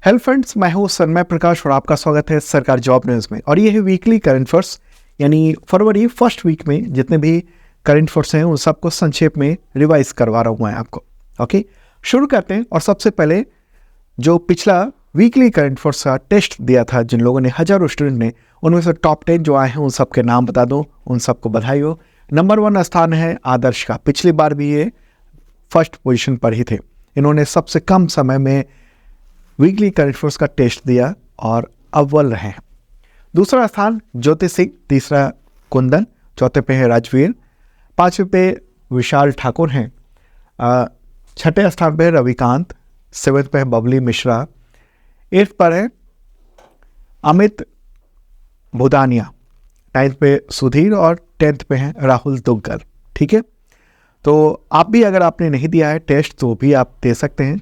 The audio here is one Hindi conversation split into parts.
हेलो फ्रेंड्स, मैं हूं सन्मय प्रकाश और आपका स्वागत है सरकार जॉब न्यूज़ में। और ये है वीकली करंट अफेयर्स, यानी फरवरी फर्स्ट वीक में जितने भी करंट अफेयर्स हैं उन सबको संक्षेप में रिवाइज करवा रहा हूं मैं आपको। ओके, शुरू करते हैं। और सबसे पहले जो पिछला वीकली करंट अफेयर्स का टेस्ट दिया था जिन लोगों ने, हजारों स्टूडेंट ने, उनमें से टॉप 10 जो आए हैं उन सबके नाम बता दो, उन सबको बधाई हो। नंबर 1 स्थान है आदर्श का। पिछली बार भी ये फर्स्ट पोजीशन पर ही थे। इन्होंने सबसे कम समय में वीकली करंट अफेयर्स का टेस्ट दिया और अव्वल रहे हैं। दूसरा स्थान ज्योति सिंह, तीसरा कुंदन, चौथे पे है राजवीर, पांचवें पे विशाल ठाकुर हैं, छठे स्थान पे है रविकांत, सेवेंथ पे है बबली मिश्रा, एट्थ पर है अमित भुदानिया, नाइन्थ पे सुधीर और 10th पे है राहुल दुग्गल। ठीक है, तो आप भी अगर आपने नहीं दिया है टेस्ट तो भी आप दे सकते हैं।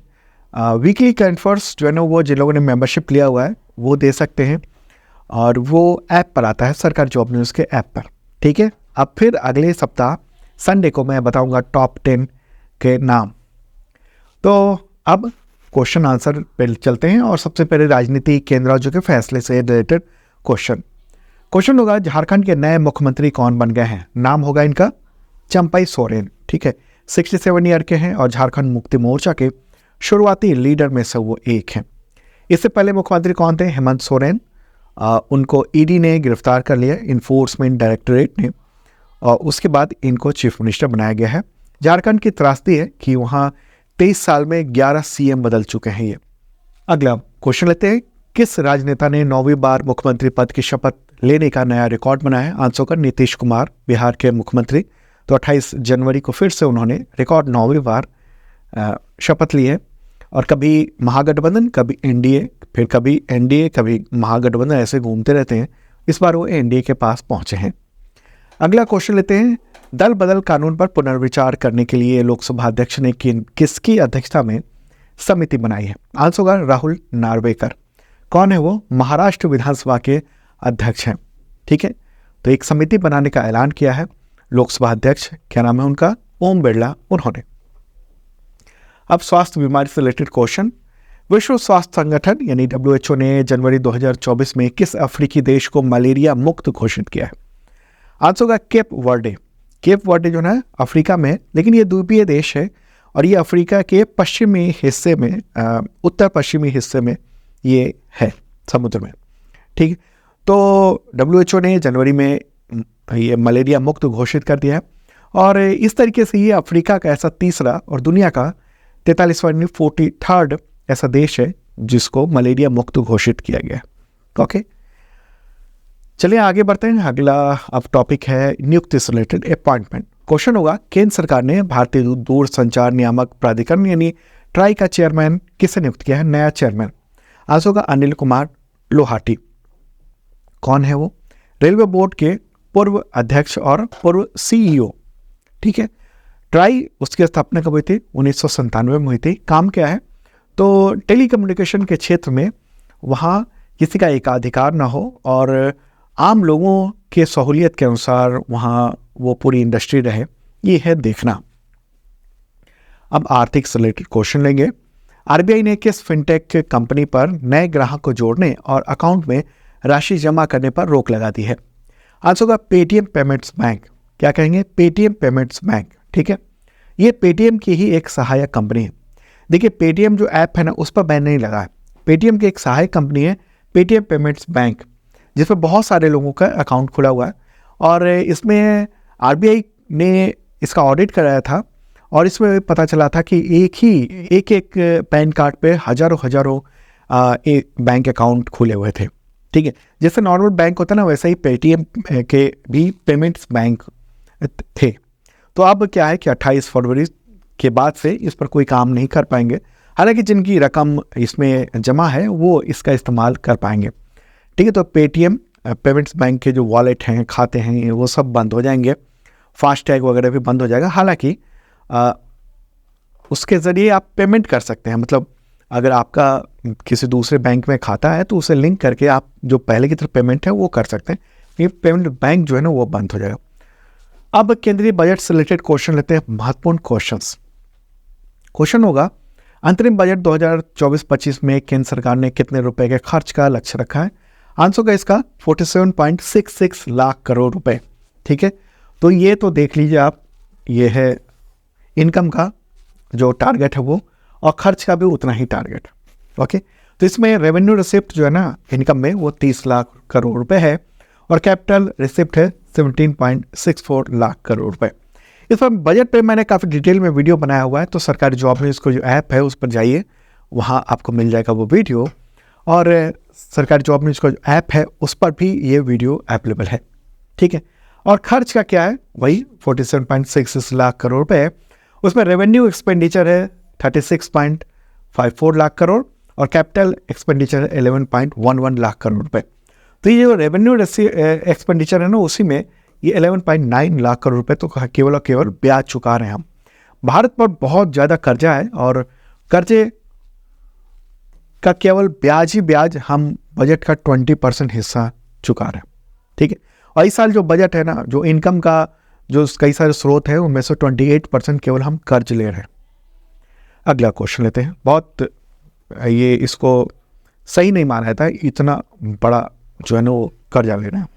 वीकली करंट अफेयर्स जो है ना, वो जिन लोगों ने मेंबरशिप लिया हुआ है वो दे सकते हैं, और वो ऐप पर आता है, सरकार जॉब न्यूज़ के ऐप पर। ठीक है, अब फिर अगले सप्ताह संडे को मैं बताऊंगा टॉप 10 के नाम। तो अब क्वेश्चन आंसर पे चलते हैं। और सबसे पहले राजनीति केंद्र राज्यों के फैसले से रिलेटेड क्वेश्चन होगा, झारखंड के नए मुख्यमंत्री कौन बन गए हैं? नाम होगा इनका चंपई सोरेन। ठीक है, 67 ईयर के हैं और झारखंड मुक्ति मोर्चा के शुरुआती लीडर में से वो एक हैं। इससे पहले मुख्यमंत्री कौन थे? हेमंत सोरेन। उनको ईडी ने गिरफ्तार कर लिया, इन्फोर्समेंट डायरेक्टरेट ने, और उसके बाद इनको चीफ मिनिस्टर बनाया गया है। झारखंड की त्रासदी है कि वहाँ 23 साल में 11 सीएम बदल चुके हैं ये। अगला क्वेश्चन लेते हैं, किस राजनेता ने 9वीं बार मुख्यमंत्री पद की शपथ लेने का नया रिकॉर्ड बनाया है? आंसर का नितीश कुमार, बिहार के मुख्यमंत्री। तो 28 जनवरी को फिर से उन्होंने रिकॉर्ड 9वीं बार शपथ ली है। और कभी महागठबंधन, कभी एनडीए, फिर कभी एनडीए, कभी महागठबंधन, ऐसे घूमते रहते हैं। इस बार वो एनडीए के पास पहुंचे हैं। अगला क्वेश्चन लेते हैं, दल बदल कानून पर पुनर्विचार करने के लिए लोकसभा अध्यक्ष ने किसकी अध्यक्षता में समिति बनाई है? आंसर होगा राहुल नार्वेकर। कौन है वो? महाराष्ट्र विधानसभा के अध्यक्ष हैं। ठीक है, तो एक समिति बनाने का ऐलान किया है लोकसभा अध्यक्ष, क्या नाम है उनका? ओम बिरला, उन्होंने। अब स्वास्थ्य बीमारी से रिलेटेड क्वेश्चन, विश्व स्वास्थ्य संगठन यानी WHO ने जनवरी 2024 में किस अफ्रीकी देश को मलेरिया मुक्त घोषित किया है? आंसर होगा केप वर्डे। केप वर्डे जो है अफ्रीका में, लेकिन ये द्वीपीय देश है और ये अफ्रीका के पश्चिमी हिस्से में, उत्तर पश्चिमी हिस्से में ये है, समुद्र में। ठीक, तो WHO ने जनवरी में ये मलेरिया मुक्त घोषित कर दिया है। और इस तरीके से ये अफ्रीका का ऐसा तीसरा और दुनिया का 43rd ऐसा देश है जिसको मलेरिया मुक्त घोषित किया गया है। ओके, चलिए आगे बढ़ते हैं। अगला अब टॉपिक है नियुक्ति से रिलेटेड अपॉइंटमेंट। क्वेश्चन होगा, केंद्र सरकार ने भारतीय दूरसंचार नियामक प्राधिकरण यानी ट्राई का चेयरमैन किसे नियुक्त किया है? नया चेयरमैन। आंसर होगा अनिल कुमार लोहाटी। कौन है वो? रेलवे बोर्ड के पूर्व अध्यक्ष और पूर्व CEO। ठीक है, ट्राई उसकी स्थापना कब हुई थी? 1997 में हुई थी। काम क्या है? तो टेलीकम्युनिकेशन के क्षेत्र में वहाँ किसी का एकाधिकार ना हो और आम लोगों के सहूलियत के अनुसार वहाँ वो पूरी इंडस्ट्री रहे, ये है देखना। अब आर्थिक से रिलेटेड क्वेश्चन लेंगे। RBI ने किस फिनटेक कंपनी पर नए ग्राहक को जोड़ने और अकाउंट में राशि जमा करने पर रोक लगा दी है? आंसर होगा पेटीएम पेमेंट्स बैंक। क्या कहेंगे? Paytm payments bank. ठीक है, ये पेटीएम की ही एक सहायक कंपनी है। देखिए, पेटीएम जो ऐप है ना, उस पर बैन नहीं लगा है। पेटीएम की एक सहायक कंपनी है पेटीएम पेमेंट्स बैंक, जिसमें बहुत सारे लोगों का अकाउंट खुला हुआ है। और इसमें RBI ने इसका ऑडिट कराया था और इसमें पता चला था कि एक पैन कार्ड पे हजारों एक बैंक अकाउंट खुले हुए थे। ठीक है, जैसे नॉर्मल बैंक होता है ना, वैसे ही पेटीएम के भी पेमेंट्स बैंक थे। तो अब क्या है कि 28 फरवरी के बाद से इस पर कोई काम नहीं कर पाएंगे। हालांकि जिनकी रकम इसमें जमा है वो इसका इस्तेमाल कर पाएंगे। ठीक है, तो पेटीएम पेमेंट्स बैंक के जो वॉलेट हैं, खाते हैं, वो सब बंद हो जाएंगे। फास्टैग वगैरह भी बंद हो जाएगा। हालांकि उसके ज़रिए आप पेमेंट कर सकते हैं। मतलब अगर आपका किसी दूसरे बैंक में खाता है तो उसे लिंक करके आप जो पहले की तरह पेमेंट है वो कर सकते हैं। ये पेमेंट बैंक जो है ना वो बंद हो जाएगा। अब केंद्रीय बजट से रिलेटेड क्वेश्चन लेते हैं, महत्वपूर्ण क्वेश्चन होगा, अंतरिम बजट 2024-25 में केंद्र सरकार ने कितने रुपए के खर्च का लक्ष्य रखा है? आंसर का इसका 47.66 लाख करोड़ रुपए। ठीक है, तो ये तो देख लीजिए आप, ये है इनकम का जो टारगेट है वो, और खर्च का भी उतना ही टारगेट। ओके, तो इसमें रेवेन्यू रिसिप्ट जो है ना इनकम में वो 30 लाख करोड़ रुपए है, और कैपिटल रिसिप्ट है 17.64 लाख करोड़ रुपए। इस पर बजट पे मैंने काफ़ी डिटेल में वीडियो बनाया हुआ है, तो सरकारी जॉब न्यूज़ को जो ऐप है उस पर जाइए, वहाँ आपको मिल जाएगा वो वीडियो, और सरकारी जॉब न्यूज़ का जो ऐप है उस पर भी ये वीडियो अवेलेबल है। ठीक है, और खर्च का क्या है, वही 47.66 लाख करोड़ रुपए है। उसमें रेवेन्यू एक्सपेंडिचर है 36.54 लाख करोड़, और कैपिटल एक्सपेंडिचर है 11.11 लाख करोड़ रुपए। तो ये जो रेवेन्यू एक्सपेंडिचर है ना, उसी में ये 11.9 लाख करोड़ रुपए तो केवल और केवल ब्याज चुका रहे हैं हम। भारत पर बहुत ज़्यादा कर्जा है, और कर्जे का केवल ब्याज ही ब्याज हम बजट का 20% हिस्सा चुका रहे हैं। ठीक है, और इस साल जो बजट है ना, जो इनकम का जो कई सारे स्रोत है उनमें से 28% केवल हम कर्ज ले रहे हैं। अगला क्वेश्चन लेते हैं। बहुत ये इसको सही नहीं माना जाता है, इतना बड़ा जो है ना वो कर्जा ले रहे हैं।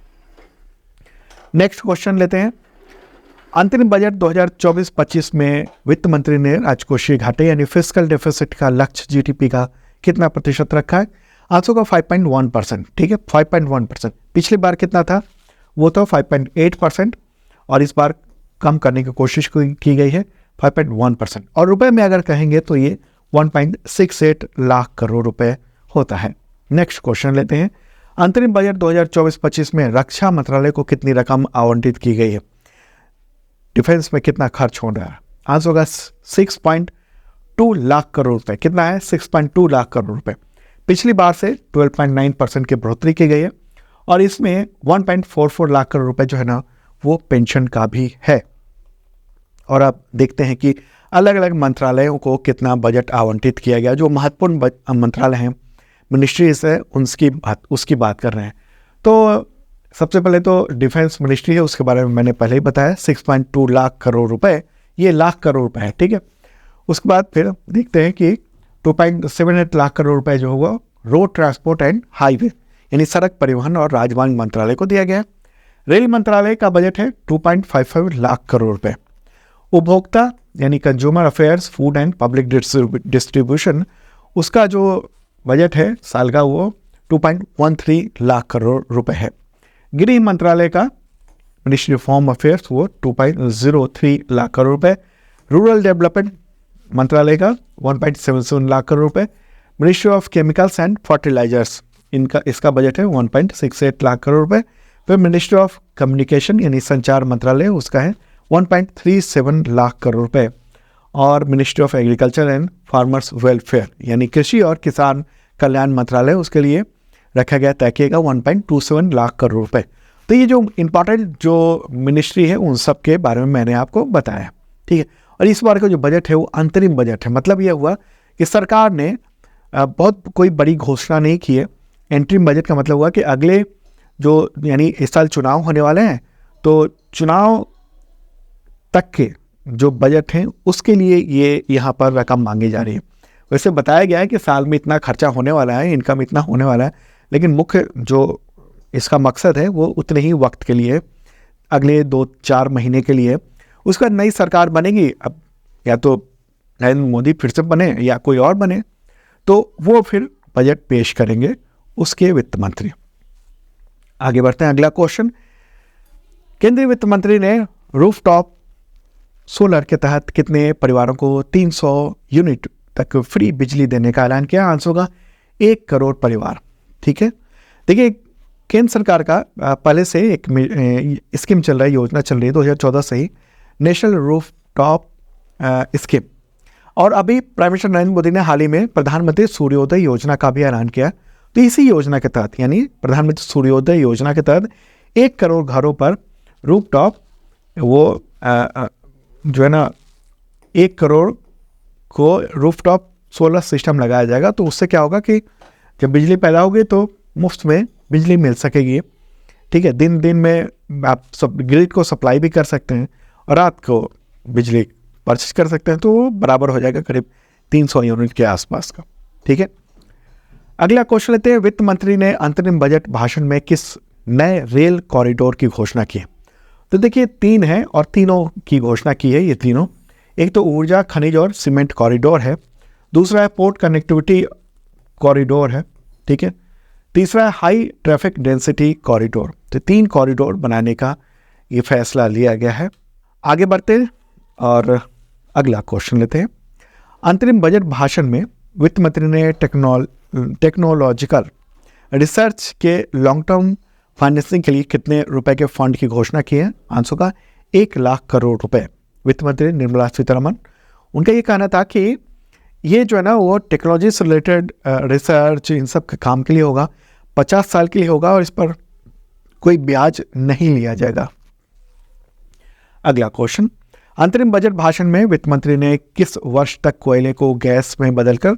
नेक्स्ट क्वेश्चन लेते हैं। अंतरिम बजट 2024-25 में वित्त मंत्री ने राजकोषीय घाटे यानी फिस्कल डेफिसिट का लक्ष्य जीडीपी का कितना प्रतिशत रखा है? आंसर का 5.1%। ठीक है, 5.1%। पिछली बार कितना था? वो तो 5.8%, और इस बार कम करने की कोशिश की गई है 5.1%, और रुपए में अगर कहेंगे तो ये 1.68 लाख करोड़ रुपए होता है। नेक्स्ट क्वेश्चन लेते हैं। अंतरिम बजट 2024-25 में रक्षा मंत्रालय को कितनी रकम आवंटित की गई है? डिफेंस में कितना खर्च हो रहा है? आंसर होगा 6.2 लाख करोड़ रुपए। कितना है? 6.2 लाख करोड़ रुपए। पिछली बार से 12.9% की बढ़ोतरी की गई है, और इसमें 1.44 लाख करोड़ रुपए जो है ना वो पेंशन का भी है। और अब देखते हैं कि अलग अलग मंत्रालयों को कितना बजट आवंटित किया गया। जो महत्वपूर्ण मंत्रालय हैं, मिनिस्ट्रीज है, उसकी बात कर रहे हैं। तो सबसे पहले तो डिफेंस मिनिस्ट्री है, उसके बारे में मैंने पहले ही बताया, 6.2 लाख करोड़ रुपए, ये लाख करोड़ रुपए है। ठीक है, उसके बाद फिर देखते हैं कि 2.78 लाख करोड़ रुपए जो होगा रोड ट्रांसपोर्ट एंड हाईवे यानी सड़क परिवहन और राजमार्ग मंत्रालय को दिया गया है। रेल मंत्रालय का बजट है 2.55 लाख करोड़ रुपए। उपभोक्ता यानी consumer affairs, food and public distribution, उसका जो बजट है साल का वो 2.13 लाख करोड़ रुपए है। गृह मंत्रालय का मिनिस्ट्री ऑफ होम अफेयर्स वो 2.03 लाख करोड़ रुपए। रूरल डेवलपमेंट मंत्रालय का 1.77 लाख करोड़ रुपए। Ministry of chemicals and fertilisers, इसका बजट है 1.68 लाख करोड़ रुपए। फिर मिनिस्ट्री ऑफ कम्युनिकेशन यानी संचार मंत्रालय, उसका है 1.37 लाख करोड़ रुपए। और ministry of agriculture and farmers welfare यानी कृषि और किसान कल्याण मंत्रालय, उसके लिए रखा गया तय किएगा 1.27 लाख करोड़ रुपए। तो ये जो इम्पॉर्टेंट जो मिनिस्ट्री है उन सब के बारे में मैंने आपको बताया। ठीक है, और इस बार का जो बजट है वो अंतरिम बजट है। मतलब ये हुआ कि सरकार ने बहुत कोई बड़ी घोषणा नहीं की है। इंटरिम बजट का मतलब हुआ कि अगले जो यानी इस साल चुनाव होने वाले हैं, तो चुनाव तक के जो बजट हैं उसके लिए ये यहाँ पर रकम मांगी जा रही है। वैसे बताया गया है कि साल में इतना खर्चा होने वाला है, इनकम इतना होने वाला है, लेकिन मुख्य जो इसका मकसद है वो उतने ही वक्त के लिए, अगले 2-4 महीने के लिए। उसके बाद नई सरकार बनेगी, अब या तो नरेंद्र मोदी फिर से बने या कोई और बने, तो वो फिर बजट पेश करेंगे उसके वित्त मंत्री। आगे बढ़ते हैं, अगला क्वेश्चन। केंद्रीय वित्त मंत्री ने रूफटॉप सोलर के तहत कितने परिवारों को 300 यूनिट तक फ्री बिजली देने का ऐलान किया? आंसर होगा 1 करोड़ परिवार। ठीक है, देखिए केंद्र सरकार का पहले से एक स्कीम चल रहा है, योजना चल रही है 2014 से ही, नेशनल रूफटॉप स्कीम। और अभी प्राइम मिनिस्टर नरेंद्र मोदी ने हाल ही में प्रधानमंत्री सूर्योदय योजना का भी ऐलान किया। तो इसी योजना के तहत यानी प्रधानमंत्री सूर्योदय योजना के तहत 1 करोड़ घरों पर रूफटॉप वो जो है ना 1 करोड़ को रूफटॉप सोलर सिस्टम लगाया जाएगा। तो उससे क्या होगा कि जब बिजली पैदा होगी तो मुफ्त में बिजली मिल सकेगी। ठीक है, दिन में आप सब ग्रिड को सप्लाई भी कर सकते हैं और रात को बिजली परचेज कर सकते हैं, तो वो बराबर हो जाएगा, करीब 300 यूनिट के आसपास का। ठीक है, अगला क्वेश्चन लेते हैं। वित्त मंत्री ने अंतरिम बजट भाषण में किस नए रेल कॉरिडोर की घोषणा की है? तो देखिए 3 है और तीनों की घोषणा की है ये तीनों। एक तो ऊर्जा, खनिज और सीमेंट कॉरिडोर है, दूसरा है पोर्ट कनेक्टिविटी कॉरिडोर है, ठीक है, तीसरा है हाई ट्रैफिक डेंसिटी कॉरिडोर। तो 3 कॉरिडोर बनाने का ये फैसला लिया गया है। आगे बढ़ते हैं और अगला क्वेश्चन लेते हैं। अंतरिम बजट भाषण में वित्त मंत्री ने टेक्नोलॉजिकल रिसर्च के लॉन्ग टर्म फाइनेंसिंग के लिए कितने रुपए के फंड की घोषणा की है? आंसर का 1 लाख करोड़ रुपए। वित्त मंत्री निर्मला सीतारमण, उनका ये कहना था कि ये जो है ना वो टेक्नोलॉजी से रिलेटेड रिसर्च इन सब के काम के लिए होगा, 50 साल के लिए होगा और इस पर कोई ब्याज नहीं लिया जाएगा। अगला क्वेश्चन, अंतरिम बजट भाषण में वित्त मंत्री ने किस वर्ष तक कोयले को गैस में बदलकर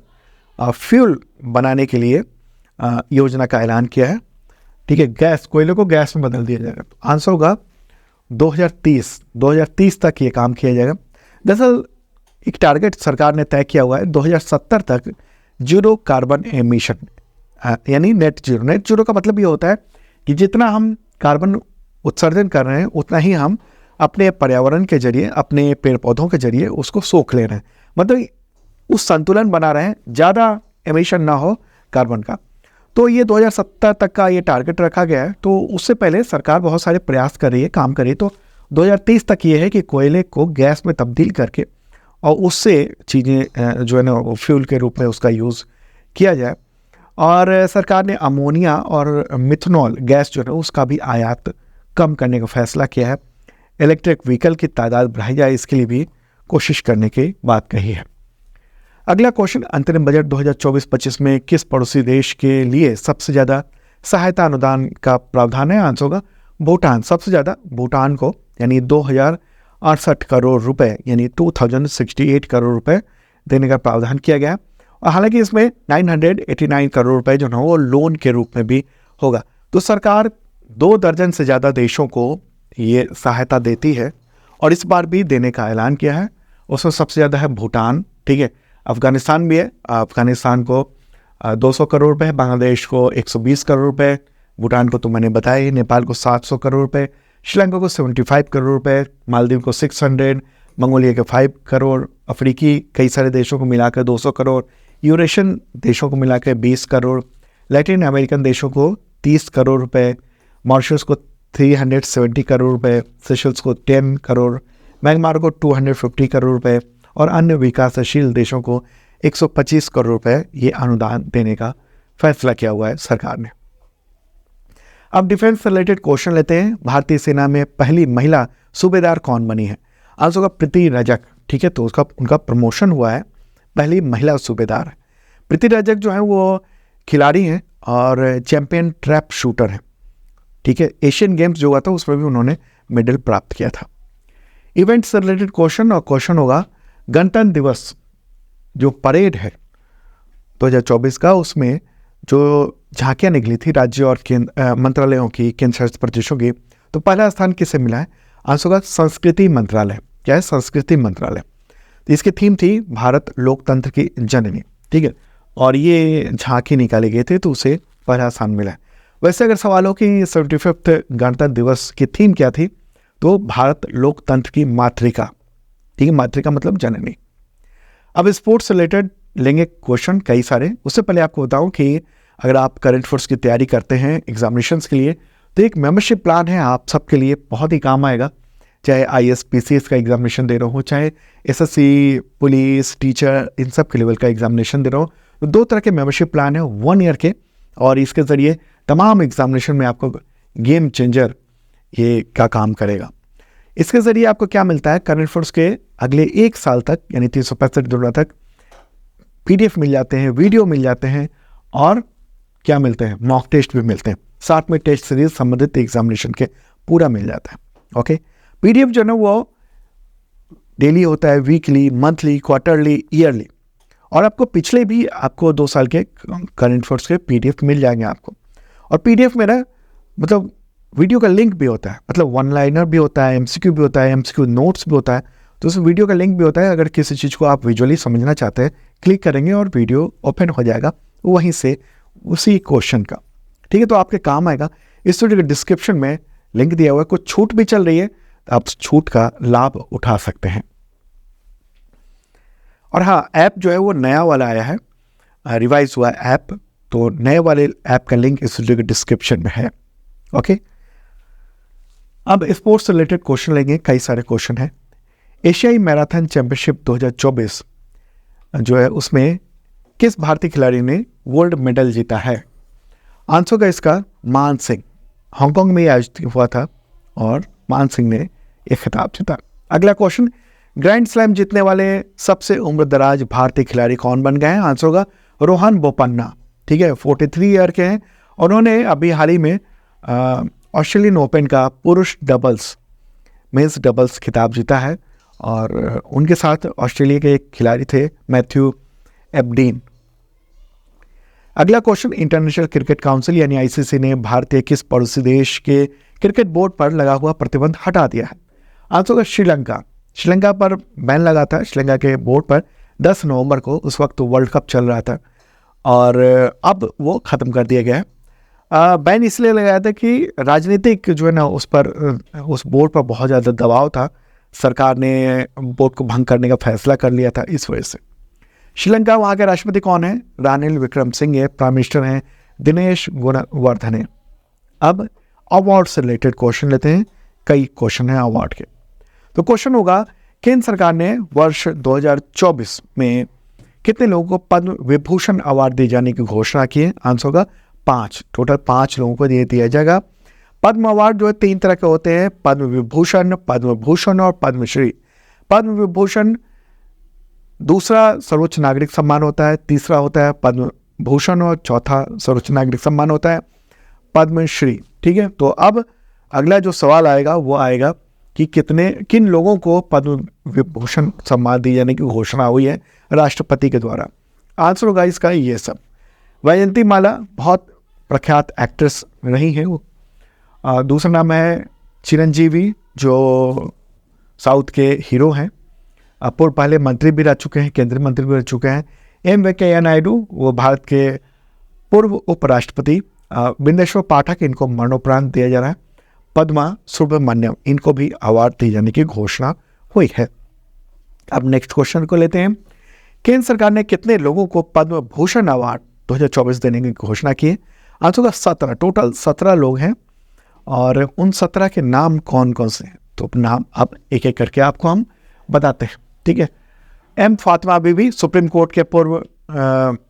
फ्यूल बनाने के लिए योजना का ऐलान किया है? ठीक है, कोयले को गैस में बदल दिया जाएगा। तो आंसर होगा 2030 तक ये काम किया जाएगा। दरअसल एक टारगेट सरकार ने तय किया हुआ है 2070 तक जीरो कार्बन एमिशन, यानी नेट जीरो का मतलब ये होता है कि जितना हम कार्बन उत्सर्जन कर रहे हैं उतना ही हम अपने पर्यावरण के जरिए, अपने पेड़ पौधों के जरिए उसको सोख ले रहे हैं, मतलब उस संतुलन बना रहे हैं, ज़्यादा एमिशन ना हो कार्बन का। तो ये 2070 तक का ये टारगेट रखा गया है। तो उससे पहले सरकार बहुत सारे प्रयास कर रही है, काम कर रही है। तो 2030 तक ये है कि कोयले को गैस में तब्दील करके और उससे चीज़ें जो है ना वो फ्यूल के रूप में उसका यूज़ किया जाए। और सरकार ने अमोनिया और मिथनॉल गैस जो है उसका भी आयात कम करने का फैसला किया है। इलेक्ट्रिक व्हीकल की तादाद बढ़ाई जाए, इसके लिए भी कोशिश करने की बात कही है। अगला क्वेश्चन, अंतरिम बजट 2024-25 में किस पड़ोसी देश के लिए सबसे ज़्यादा सहायता अनुदान का प्रावधान है? आंसर होगा भूटान। सबसे ज़्यादा भूटान को यानी 2068 करोड़ रुपए यानी 2068 करोड़ रुपए देने का प्रावधान किया गया। और हालांकि इसमें 989 करोड़ रुपए जो है वो लोन के रूप में भी होगा। तो सरकार 2 दर्जन से ज़्यादा देशों को ये सहायता देती है और इस बार भी देने का ऐलान किया है। उसमें सबसे ज़्यादा है भूटान, ठीक है, अफगानिस्तान भी है। अफगानिस्तान को 200 करोड़ रुपए, बांग्लादेश को 120 करोड़ रुपए, भूटान को तो मैंने बताया ही, नेपाल को 700 करोड़ रुपए, श्रीलंका को 75 करोड़ रुपए, मालदीव को 600, मंगोलिया के 5 करोड़, अफ्रीकी कई सारे देशों को मिलाकर 200 करोड़, यूरेशियन देशों को मिलाकर 20 करोड़, लैटिन अमेरिकन देशों को 30 करोड़ रुपए, मॉरिशस को 370 करोड़ रुपए, सेशल्स को 10 करोड़, म्यांमार को 250 करोड़ रुपए और अन्य विकासशील देशों को 125 करोड़ रुपए ये अनुदान देने का फैसला किया हुआ है सरकार ने। अब डिफेंस से रिलेटेड क्वेश्चन लेते हैं। भारतीय सेना में पहली महिला सूबेदार कौन बनी है? आंसर होगा प्रीति रजक, ठीक है, तो उनका प्रमोशन हुआ है, पहली महिला सूबेदार है। प्रीति रजक जो है वो खिलाड़ी हैं और चैंपियन ट्रैप शूटर हैं, ठीक है। एशियन गेम्स जो हुआ था उसमें भी उन्होंने मेडल प्राप्त किया था। इवेंट से रिलेटेड क्वेश्चन, और क्वेश्चन होगा गणतंत्र दिवस जो परेड है 2024 का, उसमें जो झांकियाँ निकली थी राज्य और मंत्रालयों की, केंद्र शासित प्रदेशों की, तो पहला स्थान किसे मिला है? आंसर होगा संस्कृति मंत्रालय। क्या है? संस्कृति मंत्रालय। तो इसकी थीम थी भारत लोकतंत्र की जननी, ठीक है, और ये झांकी निकाले गए थे तो उसे पहला स्थान मिला है। वैसे अगर सवाल हो कि 75th गणतंत्र दिवस की थीम क्या थी, तो भारत लोकतंत्र की मातृका, ठीक है, मातृका मतलब जननी। अब स्पोर्ट्स से रिलेटेड लेंगे क्वेश्चन कई सारे। उससे पहले आपको बताऊं कि अगर आप करंट अफेयर्स की तैयारी करते हैं एग्जामिनेशंस के लिए, तो एक मेंबरशिप प्लान है आप सबके लिए, बहुत ही काम आएगा। चाहे IAS PCS का एग्जामिनेशन दे रहा हूँ, चाहे SSC पुलिस टीचर इन सब के लेवल का एग्जामिनेशन दे रहा हूँ, तो 2 तरह के मेंबरशिप प्लान है 1 ईयर के, और इसके ज़रिए तमाम एग्जामिनेशन में आपको गेम चेंजर ये का काम करेगा। इसके ज़रिए आपको क्या मिलता है? करंट अफेयर्स के अगले 1 साल तक यानी 365 दिनों तक PDF मिल जाते हैं, वीडियो मिल जाते हैं, और क्या मिलते हैं? मॉक टेस्ट भी मिलते हैं, साथ में टेस्ट सीरीज संबंधित एग्जामिनेशन के पूरा मिल जाता है। ओके, PDF जो है ना वो डेली होता है, वीकली, मंथली, क्वार्टरली, ईयरली, और आपको पिछले भी आपको 2 साल के करंट अफेयर्स के PDF मिल जाएंगे आपको। और PDF में ना मतलब वीडियो का लिंक भी होता है, मतलब 1 लाइनर भी होता है, MCQ भी होता है, MCQ नोट्स भी होता है। तो उस वीडियो का लिंक भी होता है, अगर किसी चीज़ को आप विजुअली समझना चाहते हैं क्लिक करेंगे और वीडियो ओपन हो जाएगा वहीं से उसी क्वेश्चन का, ठीक है। तो आपके काम आएगा। इस वीडियो के डिस्क्रिप्शन में लिंक दिया हुआ है, कुछ छूट भी चल रही है तो आप छूट का लाभ उठा सकते हैं। और हाँ, ऐप जो है वो नया वाला आया है, रिवाइज हुआ ऐप, तो नए वाले ऐप का लिंक इस वीडियो के डिस्क्रिप्शन में है। ओके, अब स्पोर्ट्स से रिलेटेड क्वेश्चन लेंगे, कई सारे क्वेश्चन हैं। एशियाई मैराथन चैंपियनशिप 2024 जो है उसमें किस भारतीय खिलाड़ी ने गोल्ड मेडल जीता है? आंसर का इसका मान सिंह, हांगकांग में आयोजित हुआ था और मान सिंह ने यह खिताब जीता। अगला क्वेश्चन, ग्रैंड स्लैम जीतने वाले सबसे उम्रदराज भारतीय खिलाड़ी कौन बन गए हैं? आंसर होगा रोहन बोपन्ना, ठीक है, 43 ईयर के हैं। उन्होंने अभी हाल ही में ऑस्ट्रेलियन ओपन का पुरुष डबल्स, मेंस डबल्स खिताब जीता है और उनके साथ ऑस्ट्रेलिया के एक खिलाड़ी थे मैथ्यू एबडीन। अगला क्वेश्चन, इंटरनेशनल क्रिकेट काउंसिल यानी आईसीसी ने भारतीय किस पड़ोसी देश के क्रिकेट बोर्ड पर लगा हुआ प्रतिबंध हटा दिया है? आंसर होगा श्रीलंका। श्रीलंका पर बैन लगा था, श्रीलंका के बोर्ड पर 10 नवंबर को, उस वक्त वर्ल्ड कप चल रहा था और अब वो ख़त्म कर दिया गया है। बैन इसलिए लगाया था कि राजनीतिक जो है ना उस पर, उस बोर्ड पर बहुत ज़्यादा दबाव था, सरकार ने बोर्ड को भंग करने का फैसला कर लिया था, इस वजह से। श्रीलंका, वहाँ के राष्ट्रपति कौन है? रानिल विक्रमसिंघे है। प्राइम मिनिस्टर हैं दिनेश गुणवर्धने। अब अवार्ड से रिलेटेड क्वेश्चन लेते हैं, कई क्वेश्चन हैं अवार्ड के। तो क्वेश्चन होगा, केंद्र सरकार ने वर्ष 2024 में कितने लोगों को पद्म विभूषण अवार्ड दिए जाने की घोषणा की है? आंसर होगा 5, टोटल 5 लोगों को दिया जाएगा। पद्म अवार्ड जो है 3 तरह के होते हैं, पद्म विभूषण, पद्म भूषण और पद्मश्री। पद्म विभूषण दूसरा सर्वोच्च नागरिक सम्मान होता है, तीसरा होता है पद्म भूषण और चौथा सर्वोच्च नागरिक सम्मान होता है पद्मश्री, ठीक है। तो अब अगला जो सवाल आएगा वो आएगा कि किन लोगों को पद्म विभूषण सम्मान दिए जाने की घोषणा हुई है राष्ट्रपति के द्वारा? आंसर होगा इसका ये सब। वैजयंती माला बहुत प्रख्यात एक्ट्रेस रही हैं वो। दूसरा नाम है चिरंजीवी जो साउथ के हीरो हैं, पूर्व पहले मंत्री भी रह चुके हैं, केंद्रीय मंत्री भी रह चुके हैं। एम वेंकैया नायडू, वो भारत के पूर्व उपराष्ट्रपति। बिंदेश्वर पाठक, इनको मरणोपरांत दिया जा रहा है। पद्मा सुब्रमण्यम, इनको भी अवार्ड दिए जाने की घोषणा हुई है। अब नेक्स्ट क्वेश्चन को लेते हैं। केंद्र सरकार ने कितने लोगों को पद्म भूषण अवार्ड 2024 देने की घोषणा की है? आंसर होगा 17, टोटल 17 लोग हैं और उन 17 के नाम कौन कौन से हैं? तो नाम अब एक एक करके आपको हम बताते हैं, ठीक है। एम फातिमा बीबी, सुप्रीम कोर्ट के पूर्व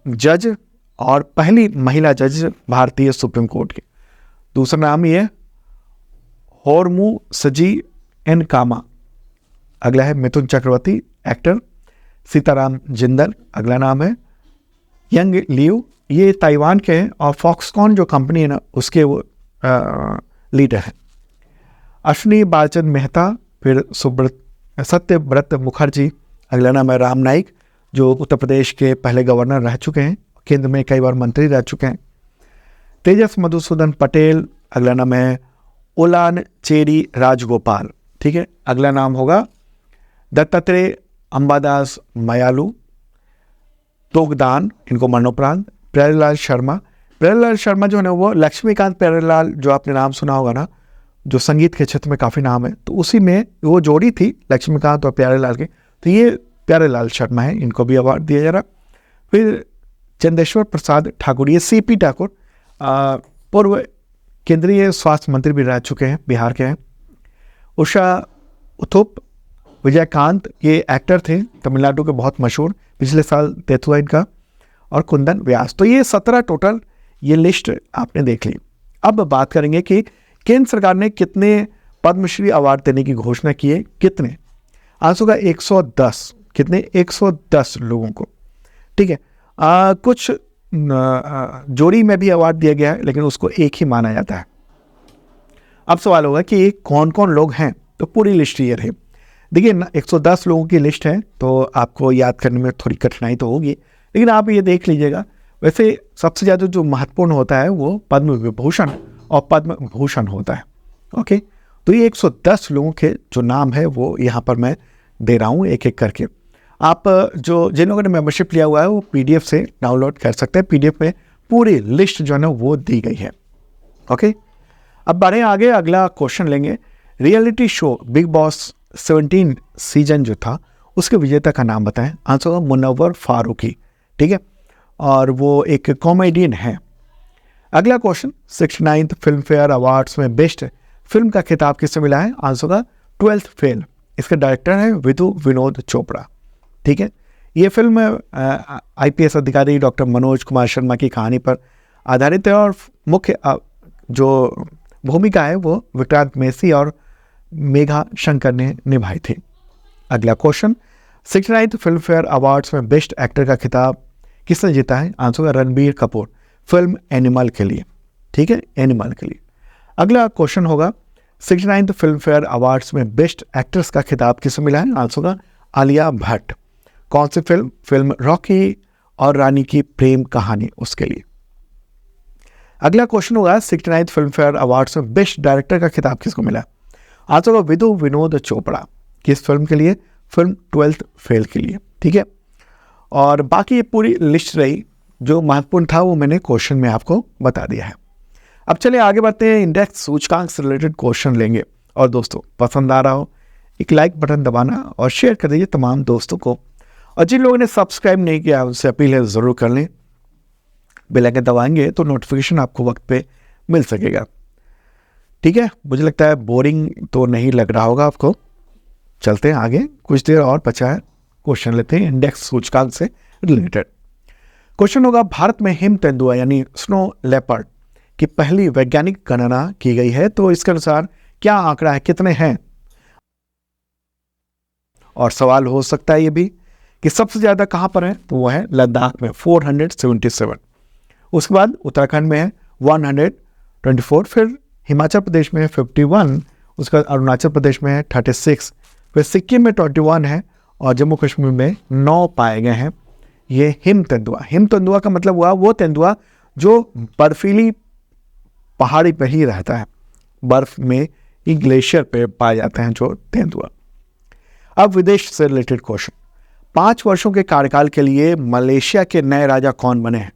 जज और पहली महिला जज भारतीय सुप्रीम कोर्ट की। दूसरा नाम ये होरमू सजी एन कामा। अगला है मिथुन चक्रवर्ती, एक्टर। सीताराम जिंदल, अगला नाम है। यंग लियू, ये ताइवान के हैं और फॉक्सकॉन जो कंपनी है ना उसके वो लीडर हैं। अश्विनी बालचंद मेहता, फिर सत्यव्रत मुखर्जी, अगला नाम है राम नाईक जो उत्तर प्रदेश के पहले गवर्नर रह चुके हैं, केंद्र में कई बार मंत्री रह चुके हैं। तेजस मधुसूदन पटेल, अगला नाम है ओलान चेरी राजगोपाल, ठीक है। अगला नाम होगा दत्तात्रेय अंबादास मयालू तोगदान, इनको मरणोपरांत। प्यारेलाल शर्मा, प्यारेलाल शर्मा जो है ना वो लक्ष्मीकांत प्यारेलाल जो आपने नाम सुना होगा ना, जो संगीत के क्षेत्र में काफ़ी नाम है, तो उसी में वो जोड़ी थी लक्ष्मीकांत और प्यारेलाल की, तो ये प्यारेलाल शर्मा है, इनको भी अवार्ड दिया जा रहा। फिर चंदेश्वर प्रसाद ठाकुर, ये सीपी ठाकुर पूर्व केंद्रीय स्वास्थ्य मंत्री भी रह चुके हैं, बिहार के हैं। उषा उथुप, विजयकांत, ये एक्टर थे तमिलनाडु के बहुत मशहूर, पिछले साल डेथ हुआ इनका। और कुंदन व्यास। तो ये 17 टोटल ये लिस्ट आपने देख ली। अब बात करेंगे कि केंद्र सरकार ने कितने पद्मश्री अवार्ड देने की घोषणा की है, कितने? आंसर होगा 110। कितने? 110 लोगों को, ठीक है। कुछ जोड़ी में भी अवार्ड दिया गया है लेकिन उसको एक ही माना जाता है। अब सवाल होगा कि कौन कौन लोग हैं, तो पूरी लिस्ट ये रही। देखिए 110 लोगों की लिस्ट है तो आपको याद करने में थोड़ी कठिनाई तो होगी, लेकिन आप ये देख लीजिएगा। वैसे सबसे ज़्यादा जो महत्वपूर्ण होता है वो पद्म विभूषण और पद्म भूषण होता है। ओके, तो ये 110 लोगों के जो नाम है वो यहाँ पर मैं दे रहा हूँ एक एक करके। आप जिन लोगों ने मेंबरशिप लिया हुआ है वो PDF से डाउनलोड कर सकते हैं। PDF में पूरी लिस्ट जो है ना वो दी गई है। ओके, अब बढ़े आगे, अगला क्वेश्चन लेंगे। Reality show big boss 17 season जो था उसके विजेता का नाम बताएं। आंसर होगा मुनव्वर फारूकी, ठीक है, और वो एक कॉमेडियन है। अगला question, 69th film fair awards में बेस्ट फिल्म का खिताब किससे मिला है? आंसर होगा 12th फेल। इसका डायरेक्टर है विधु विनोद चोपड़ा, ठीक है। ये फिल्म IPS अधिकारी डॉक्टर मनोज कुमार शर्मा की कहानी पर आधारित है और मुख्य जो भूमिका है वो विक्रांत मेसी और मेघा शंकर ने निभाई थी। अगला question, 69th film fair awards में बेस्ट एक्टर का खिताब किसने जीता है? आंसर होगा रणबीर कपूर, फिल्म एनिमल के लिए, ठीक है, एनिमल के लिए। अगला क्वेश्चन होगा, 69th फिल्म फेयर अवार्ड्स में बेस्ट एक्ट्रेस का खिताब किसे मिला है? आंसर होगा आलिया भट्ट। कौन सी फिल्म? फिल्म रॉकी और रानी की प्रेम कहानी, उसके लिए। अगला क्वेश्चन होगा, 69th फिल्म फेयर अवार्ड्स में बेस्ट डायरेक्टर का खिताब किसको मिला? आंसर होगा विधु विनोद चोपड़ा। किस फिल्म के लिए? फिल्म 12th फेल के लिए, ठीक है। और बाकी ये पूरी लिस्ट रही, जो महत्वपूर्ण था वो मैंने क्वेश्चन में आपको बता दिया है। अब चलिए आगे बढ़ते हैं, इंडेक्स सूचकांक से रिलेटेड क्वेश्चन लेंगे। और दोस्तों, पसंद आ रहा हो एक लाइक बटन दबाना और शेयर कर दीजिए तमाम दोस्तों को। और जिन लोगों ने सब्सक्राइब नहीं किया उनसे अपील है ज़रूर कर लें। बेल आइकन दबाएंगे तो नोटिफिकेशन आपको वक्त पे मिल सकेगा, ठीक है। मुझे लगता है बोरिंग तो नहीं लग रहा होगा आपको। चलते हैं आगे, कुछ देर और बचा है, क्वेश्चन लेते हैं इंडेक्स सूचकांक से रिलेटेड। क्वेश्चन होगा, भारत में हिम तेंदुआ यानी स्नो लेपर्ड की पहली वैज्ञानिक गणना की गई है, तो इसके अनुसार क्या आंकड़ा है, कितने हैं? और सवाल हो सकता है ये भी कि सबसे ज्यादा कहां पर है, तो वो है लद्दाख में 477। उसके बाद उत्तराखंड में है 124, फिर हिमाचल प्रदेश में है 51, उसके बाद अरुणाचल प्रदेश में है 36, फिर सिक्किम में 21 है और जम्मू कश्मीर में 9 पाए गए हैं ये हिम तेंदुआ। हिम तेंदुआ का मतलब हुआ वो तेंदुआ जो बर्फीली पहाड़ी पर ही रहता है, बर्फ में ही ग्लेशियर पे पाए जाते हैं जो तेंदुआ। अब विदेश से रिलेटेड क्वेश्चन, 5 वर्षों के कार्यकाल के लिए मलेशिया के नए राजा कौन बने हैं?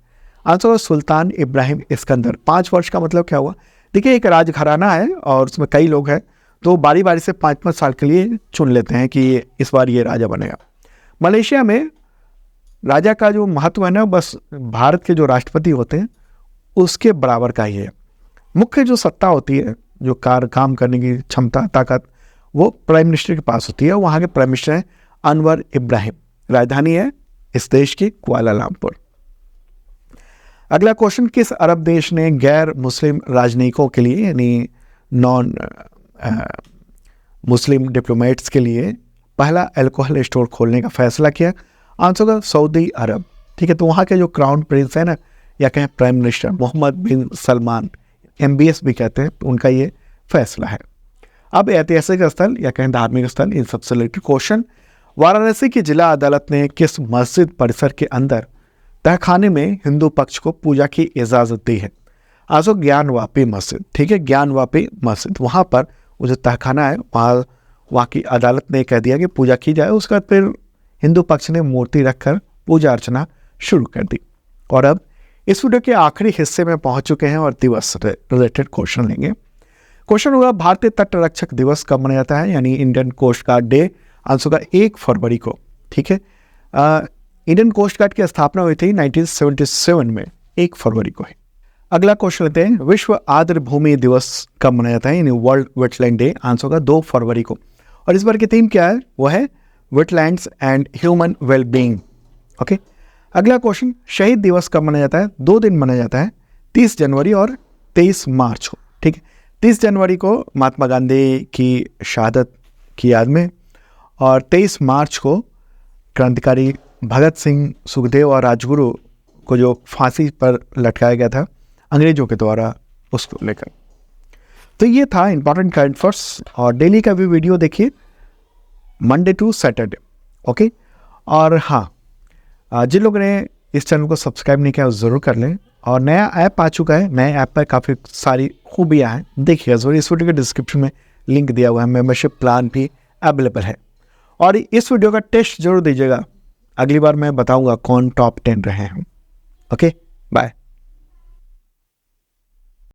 आंसर सुल्तान इब्राहिम इस्कंदर। 5 वर्ष का मतलब क्या हुआ? देखिए, एक राजघराना है और उसमें कई लोग हैं, तो बारी बारी से 5-5 साल के लिए चुन लेते हैं कि इस बार ये राजा बनेगा। मलेशिया में राजा का जो महत्व है ना, बस भारत के जो राष्ट्रपति होते हैं उसके बराबर का ही है। मुख्य जो सत्ता होती है, जो काम करने की क्षमता, ताकत, वो प्राइम मिनिस्टर के पास होती है। वहाँ के प्राइम मिनिस्टर हैं अनवर इब्राहिम। राजधानी है इस देश की कुआलालंपुर। अगला क्वेश्चन, किस अरब देश ने गैर मुस्लिम राजनयिकों के लिए यानी नॉन मुस्लिम डिप्लोमेट्स के लिए पहला अल्कोहल स्टोर खोलने का फैसला किया? आंसर होगा सऊदी अरब, ठीक है। तो वहाँ के जो क्राउन प्रिंस है ना, या कहें प्राइम मिनिस्टर मोहम्मद बिन सलमान, MBS भी कहते हैं, उनका ये फैसला है। अब ऐतिहासिक स्थल या कहें धार्मिक स्थल, इन सबसे रिलेटेड क्वेश्चन, वाराणसी की जिला अदालत ने किस मस्जिद परिसर के अंदर तहखाने में हिंदू पक्ष को पूजा की इजाज़त दी है? आंसर ज्ञानवापी मस्जिद, ठीक है, ज्ञानवापी मस्जिद। वहाँ पर वो जो तहखाना है वहाँ की अदालत ने कह दिया कि पूजा की जाए। उसके बाद फिर हिंदू पक्ष ने मूर्ति रखकर पूजा अर्चना शुरू कर दी। और अब इस वीडियो के आखिरी हिस्से में पहुंच चुके हैं और दिवस रिलेटेड क्वेश्चन लेंगे। क्वेश्चन होगा, भारतीय तट रक्षक दिवस कब मनाया जाता है, यानी Indian coast guard day? Answer होगा 1 फरवरी को, ठीक है। इंडियन कोस्ट गार्ड की स्थापना हुई थी 1977 में, 1 फरवरी को है। अगला क्वेश्चन लेते हैं, विश्व आर्द्र भूमि दिवस कब मनाया जाता है, यानी वर्ल्ड वेटलैंड डे? आंसर होगा 2 फरवरी को। और इस बार की थीम क्या है? वो है wetlands and human wellbeing, okay. अगला क्वेश्चन, शहीद दिवस कब मनाया जाता है? 2 दिन मनाया जाता है, 30 जनवरी और 23 मार्च को, ठीक है। 30 जनवरी को महात्मा गांधी की शहादत की याद में और 23 मार्च को क्रांतिकारी भगत सिंह, सुखदेव और राजगुरु को जो फांसी पर लटकाया गया था अंग्रेजों के द्वारा, उसको लेकर। तो ये था इंपॉर्टेंट करंट अफेयर्स। और डेली का भी वीडियो देखिए मंडे टू सैटरडे, ओके। और हाँ, जिन लोगों ने इस चैनल को सब्सक्राइब नहीं किया ज़रूर कर लें। और नया ऐप आ चुका है, नए ऐप पर काफ़ी सारी खूबियाँ हैं, देखिएगा ज़रूर। इस वीडियो के डिस्क्रिप्शन में लिंक दिया हुआ है, मेंबरशिप प्लान भी अवेलेबल है। और इस वीडियो का टेस्ट जरूर दीजिएगा, अगली बार मैं बताऊंगा कौन टॉप 10 रहे हैं। ओके।